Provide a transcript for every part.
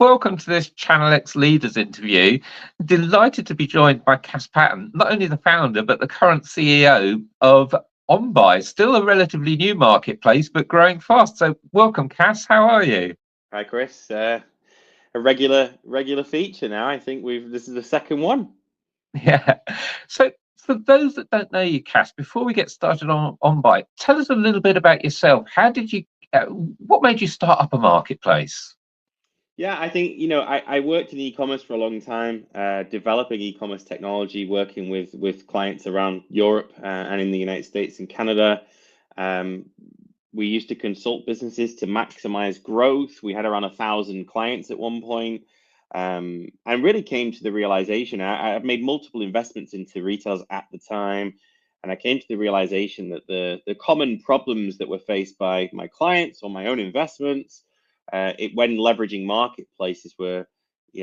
Welcome to this ChannelX Leaders interview. Delighted to be joined by Cas Paton, not only the founder, but the current CEO of OnBuy, still a relatively new marketplace, but growing fast. So welcome, Cas. How are you? Hi, Chris. A regular feature now. I think this is the second one. Yeah. So for those that don't know you, Cas, before we get started on OnBuy, tell us a little bit about yourself. What made you start up a marketplace? Yeah, I think, I worked in e-commerce for a long time, developing e-commerce technology, working with clients around Europe and in the United States and Canada. Um, we used to consult businesses to maximize growth. We had around 1,000 clients at one point, and really came to the realization. I've made multiple investments into retailers at the time, and I came to the realization that the common problems that were faced by my clients or my own investments, when leveraging marketplaces, were,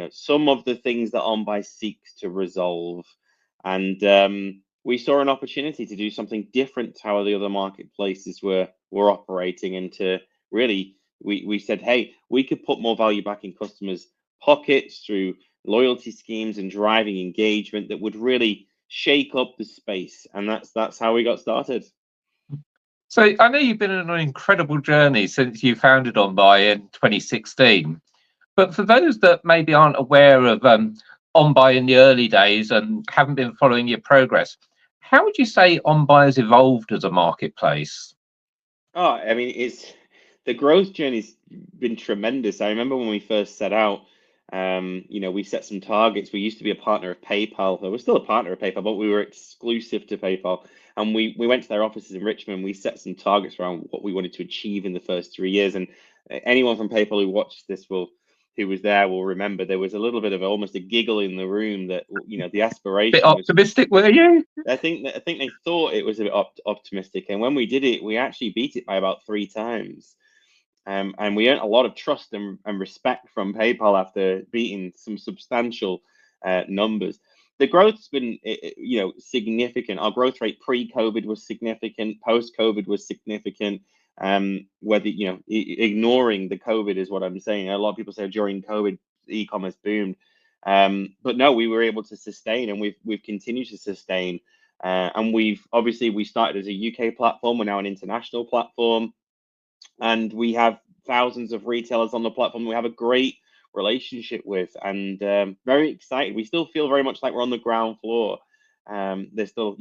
some of the things that OnBuy seeks to resolve. And we saw an opportunity to do something different to how the other marketplaces were operating, and to really, we said, hey, we could put more value back in customers' pockets through loyalty schemes and driving engagement that would really shake up the space. And that's how we got started. So I know you've been on an incredible journey since you founded OnBuy in 2016. But for those that maybe aren't aware of OnBuy in the early days and haven't been following your progress, how would you say OnBuy has evolved as a marketplace? Oh, I mean, the growth journey's been tremendous. I remember when we first set out, we set some targets. We used to be a partner of PayPal. We're still a partner of PayPal, but we were exclusive to PayPal. And we went to their offices in Richmond. We set some targets around what we wanted to achieve in the first 3 years. And anyone from PayPal who watched this who was there will remember there was a little bit of almost a giggle in the room that, the Bit aspiration was. optimistic, were you? I think they thought it was a bit optimistic, and when we did it, we actually beat it by about 3 times. And we earned a lot of trust and respect from PayPal after beating some substantial numbers. The growth's been, significant. Our growth rate pre-COVID was significant. Post-COVID was significant. Whether ignoring the COVID is what I'm saying. A lot of people say during COVID, e-commerce boomed, but no, we were able to sustain, and we've continued to sustain. And we started as a UK platform. We're now an international platform, and we have thousands of retailers on the platform we have a great relationship with, and very excited. We still feel very much like we're on the ground floor. They're still,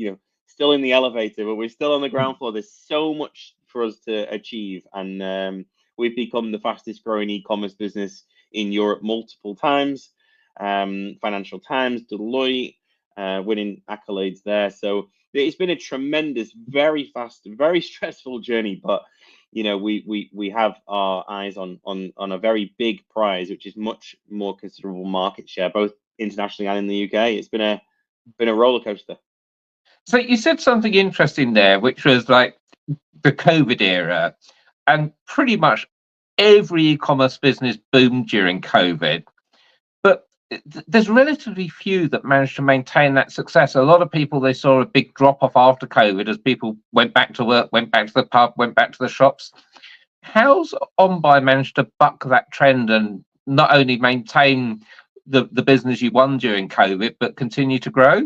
still in the elevator, but we're still on the ground floor. There's so much for us to achieve, and we've become the fastest growing e-commerce business in Europe multiple times. Financial Times, Deloitte, winning accolades there. So it's been a tremendous, very fast, very stressful journey, but we have our eyes on a very big prize, which is much more considerable market share, both internationally and in the UK. It's been a roller coaster. So you said something interesting there, which was like the COVID era, and pretty much every e-commerce business boomed during COVID. But there's relatively few that managed to maintain that success. A lot of people, they saw a big drop off after COVID as people went back to work, went back to the pub, went back to the shops. How's OnBuy managed to buck that trend and not only maintain the business you won during COVID, but continue to grow?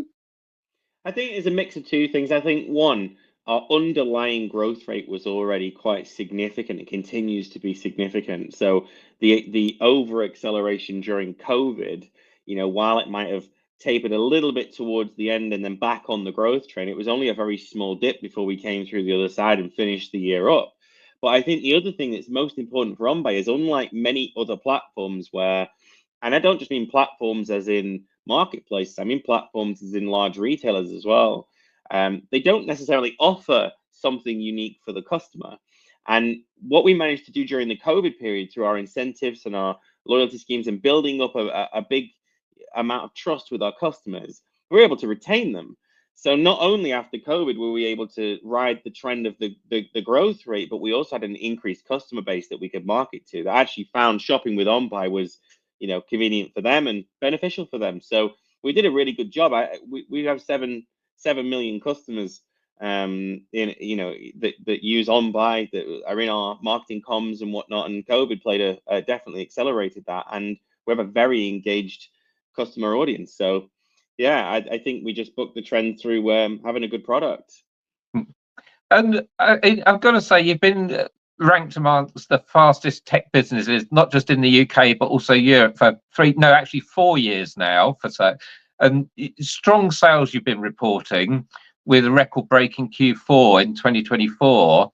I think it's a mix of two things. I think one, our underlying growth rate was already quite significant. It continues to be significant. So the over acceleration during COVID, while it might have tapered a little bit towards the end and then back on the growth train, it was only a very small dip before we came through the other side and finished the year up. But I think the other thing that's most important for OnBuy is, unlike many other platforms where, and I don't just mean platforms as in marketplaces, I mean platforms as in large retailers as well. They don't necessarily offer something unique for the customer. And what we managed to do during the COVID period through our incentives and our loyalty schemes and building up a big amount of trust with our customers, we were able to retain them. So not only after COVID were we able to ride the trend of the growth rate, but we also had an increased customer base that we could market to, that actually found shopping with OnBuy was, convenient for them and beneficial for them. So we did a really good job. We have 7 million customers that use OnBuy, that are in our marketing comms and whatnot. And COVID played definitely accelerated that. And we have a very engaged customer audience. So yeah, I think we just booked the trend through having a good product. And I've got to say, you've been ranked amongst the fastest tech businesses, not just in the UK, but also Europe for 4 years now. And strong sales you've been reporting with a record-breaking Q4 in 2024.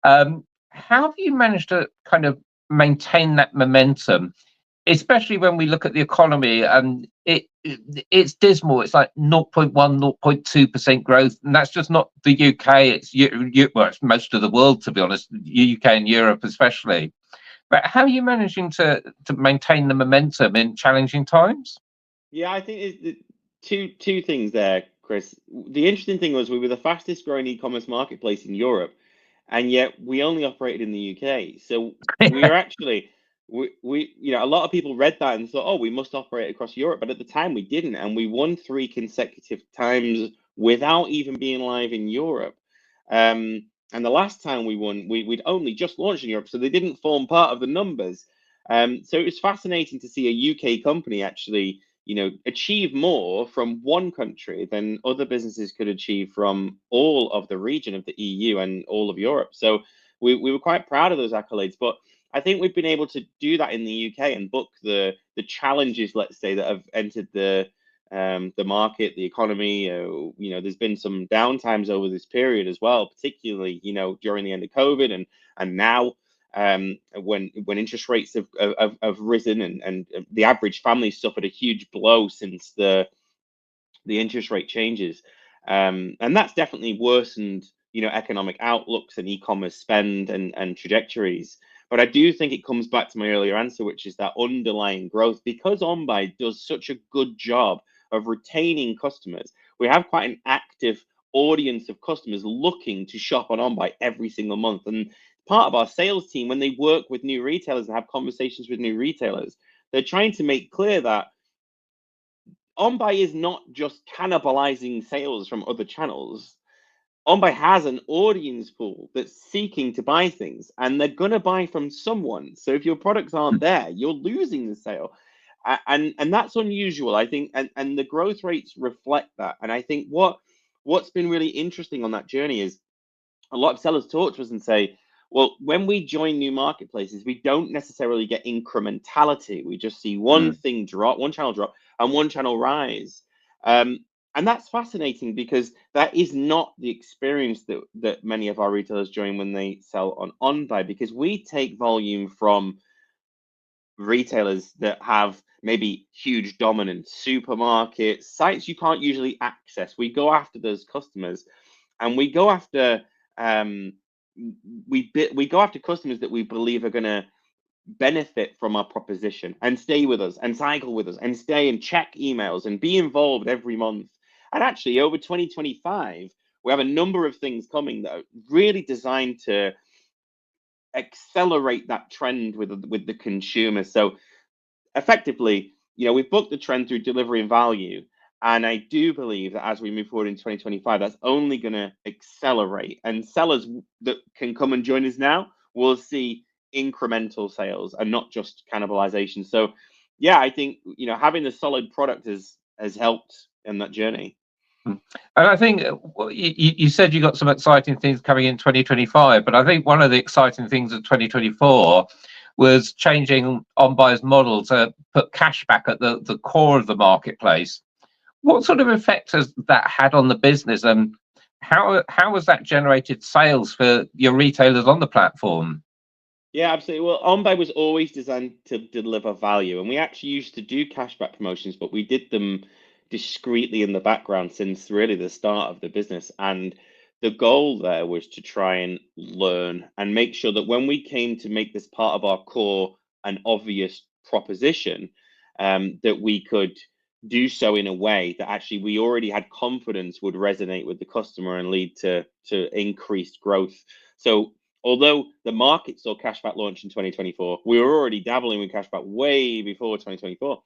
How have you managed to kind of maintain that momentum, especially when we look at the economy and it's dismal? It's like 0.1, 0.2% growth, and that's just not the UK. It's most of the world, to be honest, UK and Europe especially. But how are you managing to maintain the momentum in challenging times? Yeah, I think two things there, Chris. The interesting thing was we were the fastest growing e-commerce marketplace in Europe, and yet we only operated in the UK. So we are actually we a lot of people read that and thought, oh, we must operate across Europe, but at the time we didn't, and we won 3 consecutive times without even being live in Europe. And the last time we won, we'd only just launched in Europe, so they didn't form part of the numbers. So it was fascinating to see a UK company actually achieve more from one country than other businesses could achieve from all of the region of the EU and all of Europe. So we were quite proud of those accolades. But I think we've been able to do that in the UK and book the challenges, let's say, that have entered the market, the economy. There's been some downtimes over this period as well, particularly during the end of COVID and now. When interest rates have risen and the average family suffered a huge blow since the interest rate changes, and that's definitely worsened economic outlooks and e-commerce spend and trajectories. But I do think it comes back to my earlier answer, which is that underlying growth, because OnBuy does such a good job of retaining customers. We have quite an active audience of customers looking to shop on OnBuy every single month, and part of our sales team, when they work with new retailers and have conversations with new retailers, they're trying to make clear that OnBuy is not just cannibalizing sales from other channels. OnBuy has an audience pool that's seeking to buy things, and they're going to buy from someone. So if your products aren't there, you're losing the sale. And that's unusual, I think, and the growth rates reflect that. And I think what's been really interesting on that journey is a lot of sellers talk to us and say, well, when we join new marketplaces, we don't necessarily get incrementality. We just see one thing drop, one channel drop, and one channel rise. And that's fascinating because that is not the experience that many of our retailers join when they sell on OnBuy, because we take volume from retailers that have maybe huge dominant supermarkets, sites you can't usually access. We go after those customers, and we go after we go after customers that we believe are going to benefit from our proposition and stay with us and cycle with us and stay and check emails and be involved every month. And actually, over 2025, we have a number of things coming that are really designed to accelerate that trend with the consumer. So effectively, we've booked the trend through delivery and value. And I do believe that as we move forward in 2025, that's only going to accelerate. And sellers that can come and join us now will see incremental sales and not just cannibalization. So, yeah, I think having the solid product has helped in that journey. And I think you said you got some exciting things coming in 2025, but I think one of the exciting things of 2024 was changing OnBuy's model to put cashback at the core of the marketplace. What sort of effect has that had on the business, and how has that generated sales for your retailers on the platform? Yeah, absolutely. Well, OnBuy was always designed to deliver value, and we actually used to do cashback promotions, but we did them discreetly in the background since really the start of the business. And the goal there was to try and learn and make sure that when we came to make this part of our core an obvious proposition, that we could do so in a way that actually we already had confidence would resonate with the customer and lead to increased growth. So although the market saw cashback launch in 2024, we were already dabbling with cashback way before 2024.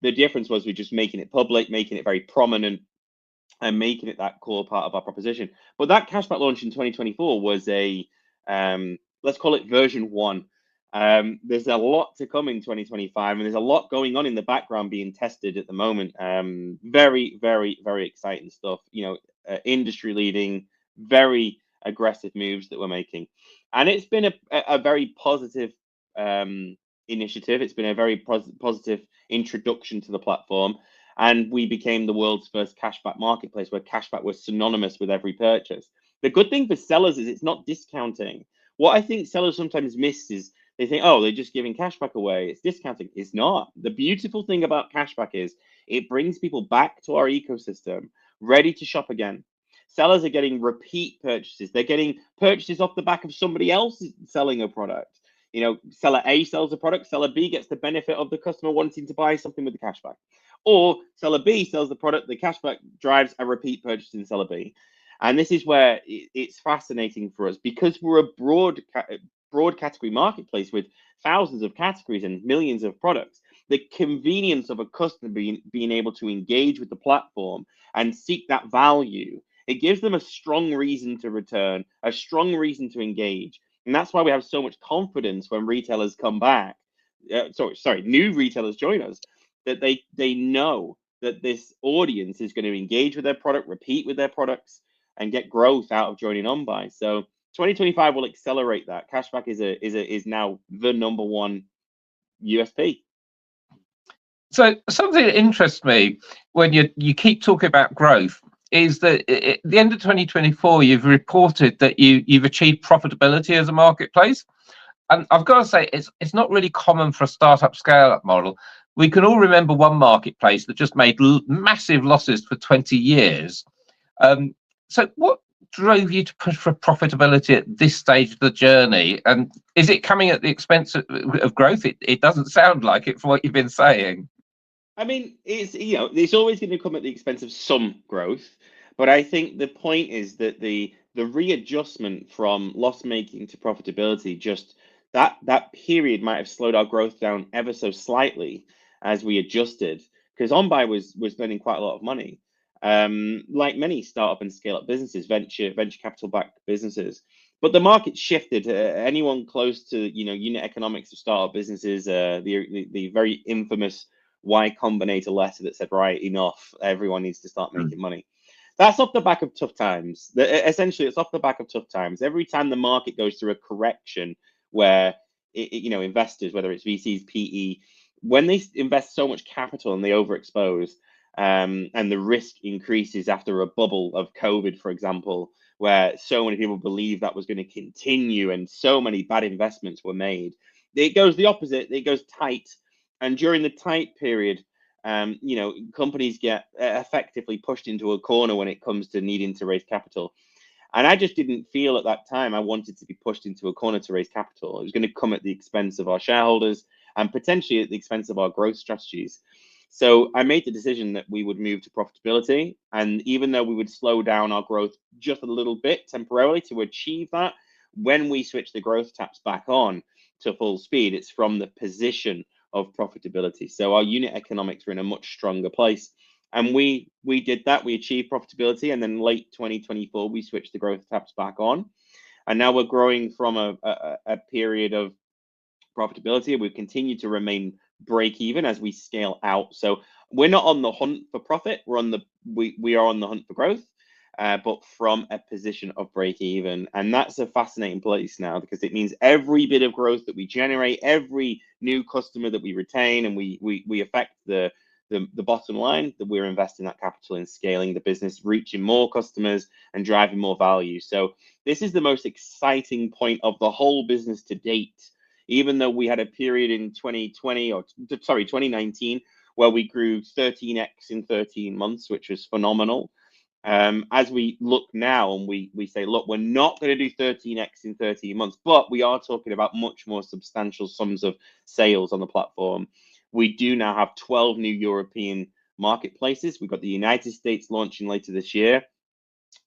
The difference was we're just making it public, making it very prominent, and making it that core part of our proposition. But that cashback launch in 2024 was a let's call it version 1. There's a lot to come in 2025, and there's a lot going on in the background being tested at the moment. Very, very, very exciting stuff. Industry leading, very aggressive moves that we're making, and it's been a very positive initiative. It's been a very positive introduction to the platform, and we became the world's first cashback marketplace where cashback was synonymous with every purchase. The good thing for sellers is it's not discounting. What I think sellers sometimes miss is they think, oh, they're just giving cashback away. It's discounting. It's not. The beautiful thing about cashback is it brings people back to our ecosystem, ready to shop again. Sellers are getting repeat purchases. They're getting purchases off the back of somebody else selling a product. Seller A sells a product, seller B gets the benefit of the customer wanting to buy something with the cashback. Or seller B sells the product, the cashback drives a repeat purchase in seller B. And this is where it's fascinating for us because we're a broad category marketplace with thousands of categories and millions of products. The convenience of a customer being able to engage with the platform and seek that value, it gives them a strong reason to return, a strong reason to engage. And that's why we have so much confidence when retailers come back. New retailers join us, that they know that this audience is going to engage with their product, repeat with their products, and get growth out of joining OnBuy. So 2025 will accelerate that. Cashback is now the number one USP. So something that interests me when you keep talking about growth is that at the end of 2024, you've reported that you've achieved profitability as a marketplace. And I've got to say, it's not really common for a startup scale-up model. We can all remember one marketplace that just made massive losses for 20 years. So what drove you to push for profitability at this stage of the journey? And is it coming at the expense of growth? It doesn't sound like it from what you've been saying. I mean, it's always going to come at the expense of some growth, but I think the point is that the readjustment from loss making to profitability, just that period might have slowed our growth down ever so slightly as we adjusted, because OnBuy was spending quite a lot of money, like many startup and scale up businesses, venture capital backed businesses. But the market shifted. Anyone close to unit economics of startup businesses, the very infamous Y Combinator letter that said, right, enough, everyone needs to start making money. That's off the back of tough times. Essentially, it's off the back of tough times. Every time the market goes through a correction where investors, whether it's VCs, PE, when they invest so much capital and they overexpose, and the risk increases after a bubble of COVID, for example, where so many people believe that was going to continue and so many bad investments were made, it goes the opposite. It goes tight. And during the tight period, companies get effectively pushed into a corner when it comes to needing to raise capital. And I just didn't feel at that time I wanted to be pushed into a corner to raise capital. It was going to come at the expense of our shareholders and potentially at the expense of our growth strategies. So I made the decision that we would move to profitability. And even though we would slow down our growth just a little bit temporarily to achieve that, when we switch the growth taps back on to full speed, it's from the position of profitability. So our unit economics are in a much stronger place. And we did that. We achieved profitability. And then late 2024, we switched the growth taps back on. And now we're growing from a period of profitability. We've continued to remain break even as we scale out. So we're not on the hunt for profit. We are on the hunt for growth. But from a position of break even. And that's a fascinating place now because it means every bit of growth that we generate, every new customer that we retain, and we affect the bottom line, that we're investing that capital in scaling the business, reaching more customers and driving more value. So this is the most exciting point of the whole business to date, even though we had a period in 2019, where we grew 13x in 13 months, which was phenomenal. As we look now and we say, look, we're not going to do 13x in 13 months, but we are talking about much more substantial sums of sales on the platform. We do now have 12 new European marketplaces. We've got the United States launching later this year.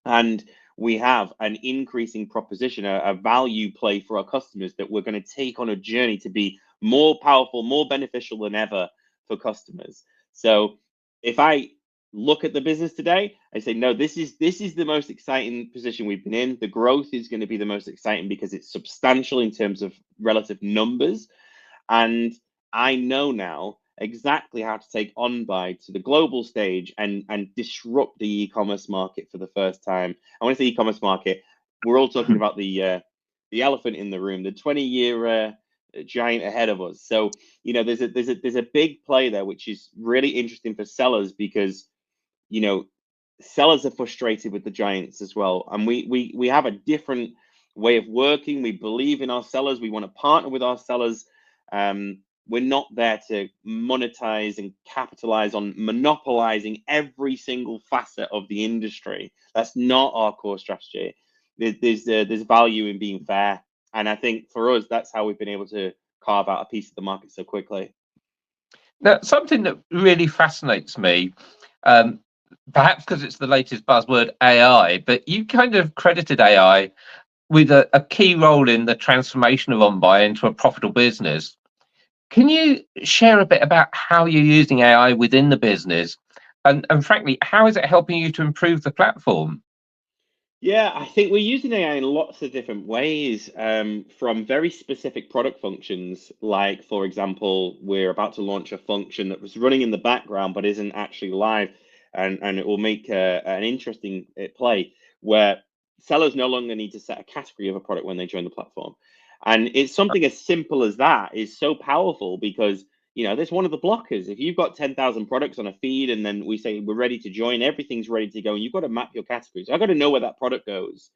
And we have an increasing proposition, a value play for our customers that we're going to take on a journey to be more powerful, more beneficial than ever for customers. So if I look at the business today, I say, no, this is the most exciting position we've been in. The growth is going to be the most exciting because it's substantial in terms of relative numbers. And I know now exactly how to take OnBuy to the global stage and disrupt the e-commerce market for the first time. And when I say e-commerce market, we're all talking about the elephant in the room, the 20-year giant ahead of us. So there's a big play there, which is really interesting for sellers because sellers are frustrated with the giants as well, and we have a different way of working. We believe in our sellers. We want to partner with our sellers. We're not there to monetize and capitalize on monopolizing every single facet of the industry. That's not our core strategy. There's value in being fair, and I think for us, that's how we've been able to carve out a piece of the market so quickly. Now, something that really fascinates me, perhaps because it's the latest buzzword, AI, but you kind of credited AI with a key role in the transformation of OnBuy into a profitable business. Can you share a bit about how you're using AI within the business? And frankly, how is it helping you to improve the platform? Yeah, I think we're using AI in lots of different ways, from very specific product functions. Like, for example, we're about to launch a function that was running in the background but isn't actually live, and it will make an interesting play where sellers no longer need to set a category of a product when they join the platform. And it's something as simple as that is so powerful because that's one of the blockers. If you've got 10,000 products on a feed and then we say we're ready to join, everything's ready to go, and you've got to map your categories. I've got to know where that product goes.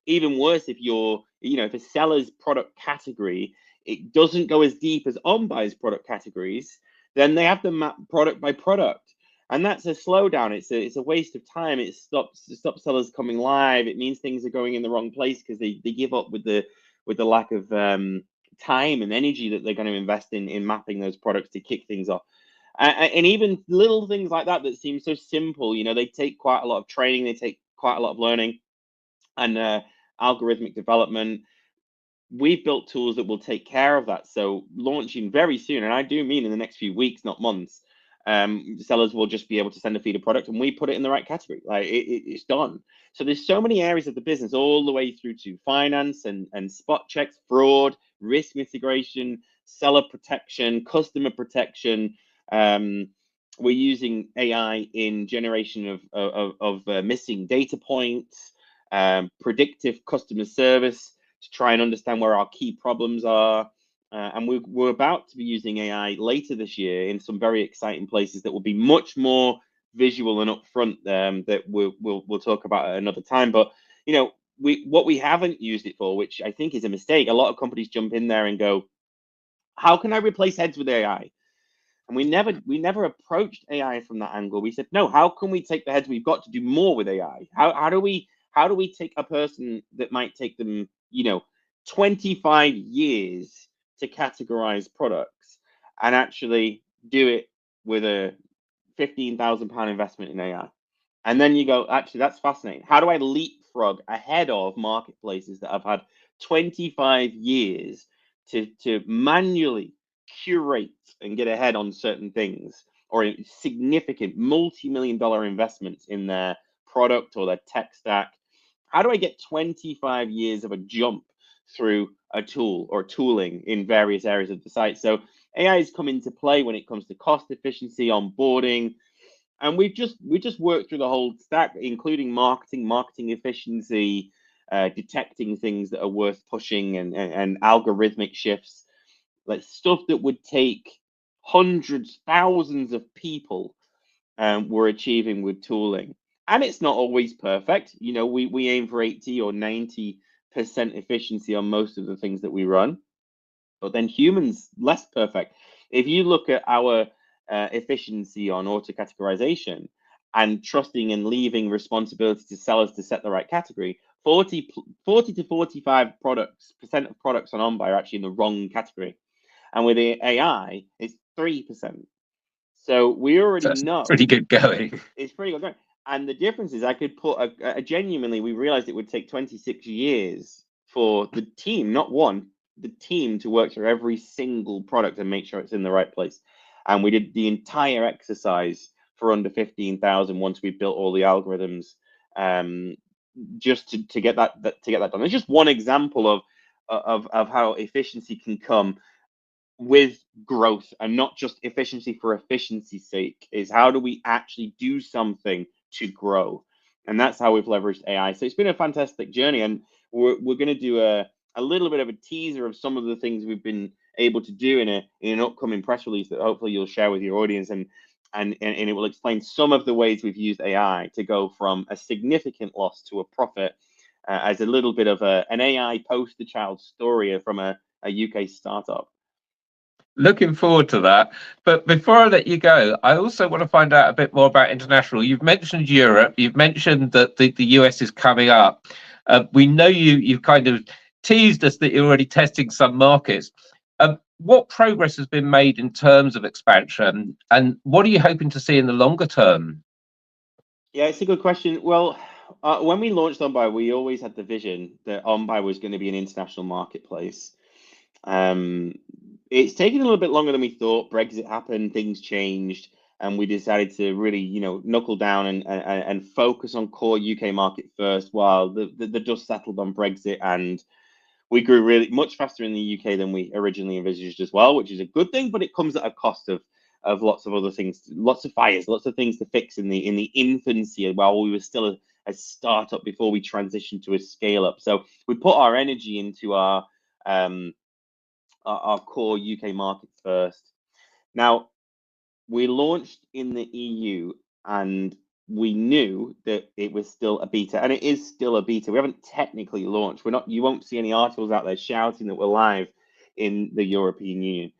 Even worse, if a seller's product category, it doesn't go as deep as OnBuy's product categories, then they have to map product by product. And that's a slowdown. It's a waste of time. It stops sellers coming live. It means things are going in the wrong place because they give up with the lack of time and energy that they're going to invest in mapping those products to kick things off. And even little things like that seem so simple, they take quite a lot of training, they take quite a lot of learning and algorithmic development. We've built tools that will take care of that. So launching very soon, and I do mean in the next few weeks, not months, sellers will just be able to send a feed of product and we put it in the right category. Like it's done. So there's so many areas of the business, all the way through to finance and spot checks, fraud, risk mitigation, seller protection, customer protection. We're using AI in generation of missing data points, predictive customer service to try and understand where our key problems are. And we're about to be using AI later this year in some very exciting places that will be much more visual and upfront, that we'll talk about at another time. But what we haven't used it for, which I think is a mistake, a lot of companies jump in there and go, how can I replace heads with AI? And we never approached AI from that angle. We said, no, how can we take the heads we've got to do more with AI? How do we take a person that might take them 25 years to categorize products and actually do it with a £15,000 investment in AI? And then you go, actually, that's fascinating. How do I leapfrog ahead of marketplaces that have had 25 years to manually curate and get ahead on certain things, or significant multi-million-dollar investments in their product or their tech stack? How do I get 25 years of a jump through a tool or tooling in various areas of the site? So AI has come into play when it comes to cost efficiency, onboarding, and we just worked through the whole stack, including marketing efficiency, detecting things that are worth pushing, and algorithmic shifts, like stuff that would take hundreds, thousands of people, we're achieving with tooling. And it's not always perfect. We aim for 80 or 90% efficiency on most of the things that we run, but then humans less perfect. If you look at our efficiency on auto categorization and trusting and leaving responsibility to sellers to set the right category, 40 to 45% of products on OnBuy are actually in the wrong category. And with the AI, it's 3%. So we already know pretty good going. It's pretty good going. And the difference is I could put genuinely, we realized it would take 26 years for the team, not one, the team to work through every single product and make sure it's in the right place. And we did the entire exercise for under 15,000 once we've built all the algorithms, just to get that done. It's just one example of how efficiency can come with growth, and not just efficiency for efficiency's sake. Is how do we actually do something to grow? And that's how we've leveraged AI. So it's been a fantastic journey, and we're going to do a little bit of a teaser of some of the things we've been able to do in an upcoming press release that hopefully you'll share with your audience, and it will explain some of the ways we've used AI to go from a significant loss to a profit, as a little bit of an AI poster child story from a UK startup. Looking forward to that. But before I let you go, I also want to find out a bit more about international. You've mentioned Europe. You've mentioned that the US is coming up. We know you've kind of teased us that you're already testing some markets. What progress has been made in terms of expansion, and what are you hoping to see in the longer term? Yeah, it's a good question. Well, when we launched OnBuy, we always had the vision that OnBuy was going to be an international marketplace. It's taken a little bit longer than we thought. Brexit happened, things changed, and we decided to really, knuckle down and focus on core UK market first, while the dust settled on Brexit, and we grew really much faster in the UK than we originally envisaged as well, which is a good thing, but it comes at a cost of lots of other things, lots of fires, lots of things to fix in the infancy, while we were still a startup before we transitioned to a scale up. So we put our energy into our core UK market first. Now, we launched in the EU, and we knew that it was still a beta, and it is still a beta. We haven't technically launched. You won't see any articles out there shouting that we're live in the European Union.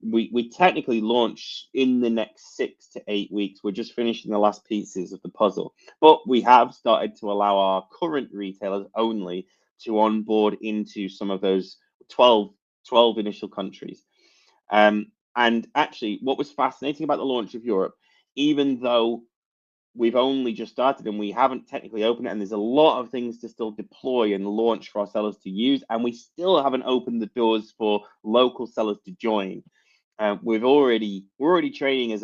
We technically launch in the next 6 to 8 weeks. We're just finishing the last pieces of the puzzle, but we have started to allow our current retailers only to onboard into some of those 12 initial countries. And actually, what was fascinating about the launch of Europe, even though we've only just started and we haven't technically opened it, and there's a lot of things to still deploy and launch for our sellers to use, and we still haven't opened the doors for local sellers to join. We're already trading as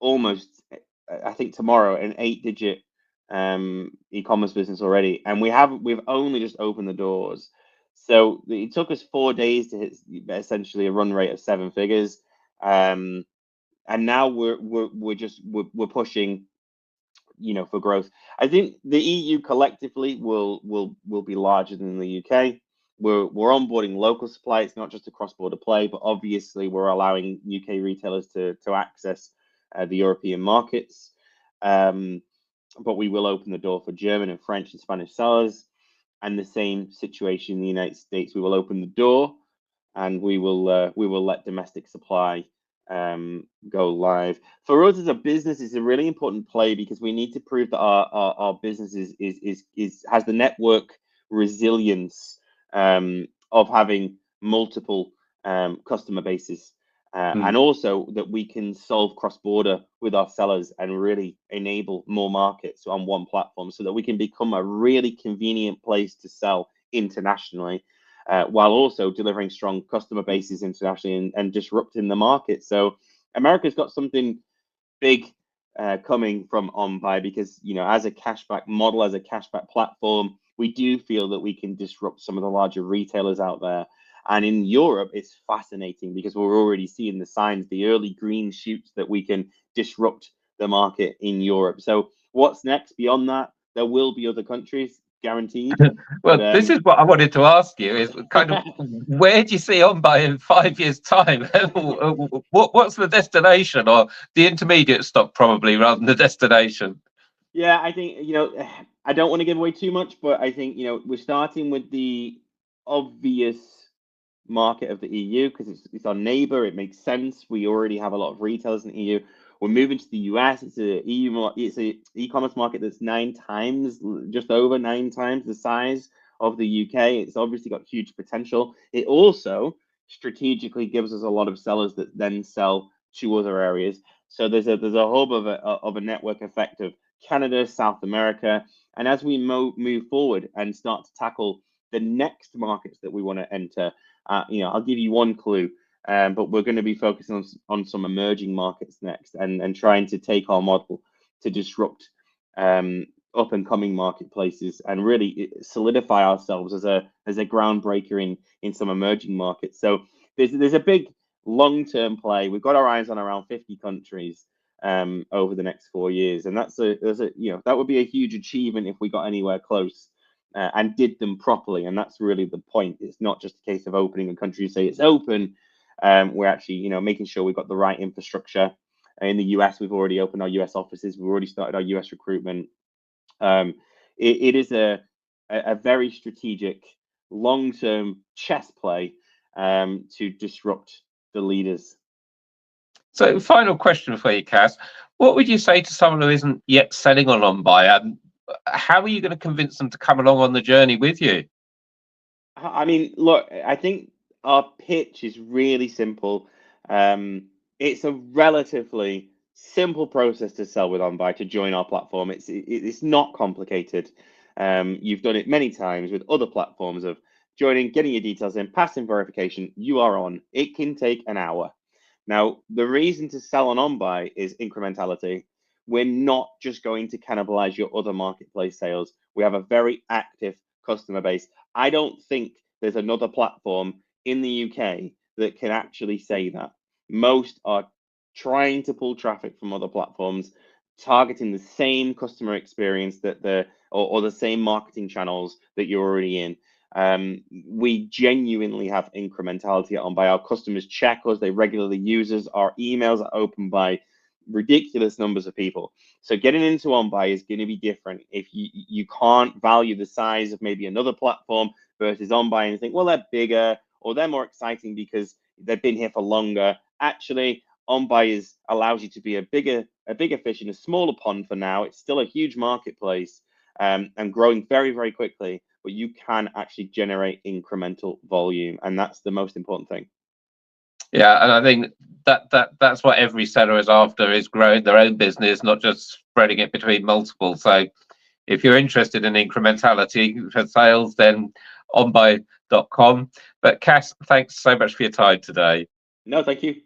almost, I think tomorrow, an 8-digit e-commerce business already, and we've only just opened the doors. So it took us 4 days to hit essentially a run rate of 7 figures, and now we're pushing, for growth. I think the EU collectively will be larger than the UK. We're onboarding local supply. It's not just a cross-border play, but obviously we're allowing UK retailers to access the European markets. But we will open the door for German and French and Spanish sellers. And the same situation in the United States. We will open the door, and we will let domestic supply go live. For us as a business, it's a really important play, because we need to prove that our business has the network resilience of having multiple customer bases. And also that we can solve cross-border with our sellers and really enable more markets on one platform, so that we can become a really convenient place to sell internationally, while also delivering strong customer bases internationally and disrupting the market. So America's got something big coming from OnBuy, because as a cashback model, as a cashback platform, we do feel that we can disrupt some of the larger retailers out there. And in Europe, it's fascinating, because we're already seeing the signs, the early green shoots, that we can disrupt the market in Europe. So what's next beyond that? There will be other countries, guaranteed. Well, this is what I wanted to ask you, is kind of where do you see OnBuy in 5 years' time? What's the destination, or the intermediate stop probably, rather than the destination? Yeah, I think, I don't want to give away too much, but I think, we're starting with the obvious market of the EU, because it's our neighbor. It makes sense. We already have a lot of retailers in the EU. We're moving to the US. It's a e-commerce market that's just over 9 times the size of the UK. It's obviously got huge potential. It also strategically gives us a lot of sellers that then sell to other areas. So there's a hub of a network effect of Canada, South America, and as we move forward and start to tackle the next markets that we want to enter, I'll give you one clue. but we're going to be focusing on some emerging markets next, and trying to take our model to disrupt up and coming marketplaces and really solidify ourselves as a groundbreaker in some emerging markets. So there's a big long-term play. We've got our eyes on around 50 countries over the next 4 years, and that would be a huge achievement if we got anywhere close and did them properly. And that's really the point. It's not just a case of opening a country and say it's open. We're actually making sure we've got the right infrastructure. In the US, we've already opened our US offices. We've already started our US recruitment. It is a very strategic, long-term chess play to disrupt the leaders. So, final question for you, Cas. What would you say to someone who isn't yet selling on OnBuy? And how are you going to convince them to come along on the journey with you? I mean, look, I think our pitch is really simple. It's a relatively simple process to sell with OnBuy, to join our platform. It's not complicated. You've done it many times with other platforms of joining, getting your details in, passing verification, you are on. It can take an hour. Now, the reason to sell on OnBuy is incrementality. We're not just going to cannibalize your other marketplace sales. We have a very active customer base. I don't think there's another platform in the UK that can actually say that. Most are trying to pull traffic from other platforms, targeting the same customer experience or the same marketing channels that you're already in. We genuinely have incrementality at OnBuy. Our customers check us, they regularly use us. Our emails are opened by ridiculous numbers of people. So getting into OnBuy is going to be different. If you can't value the size of maybe another platform versus OnBuy and think, well, they're bigger or they're more exciting because they've been here for longer. Actually, OnBuy allows you to be a bigger fish in a smaller pond for now. It's still a huge marketplace and growing very, very quickly, but you can actually generate incremental volume, and that's the most important thing. Yeah, and I think that's what every seller is after, is growing their own business, not just spreading it between multiple. So if you're interested in incrementality for sales, then onbuy.com. But Cas, thanks so much for your time today. No, thank you.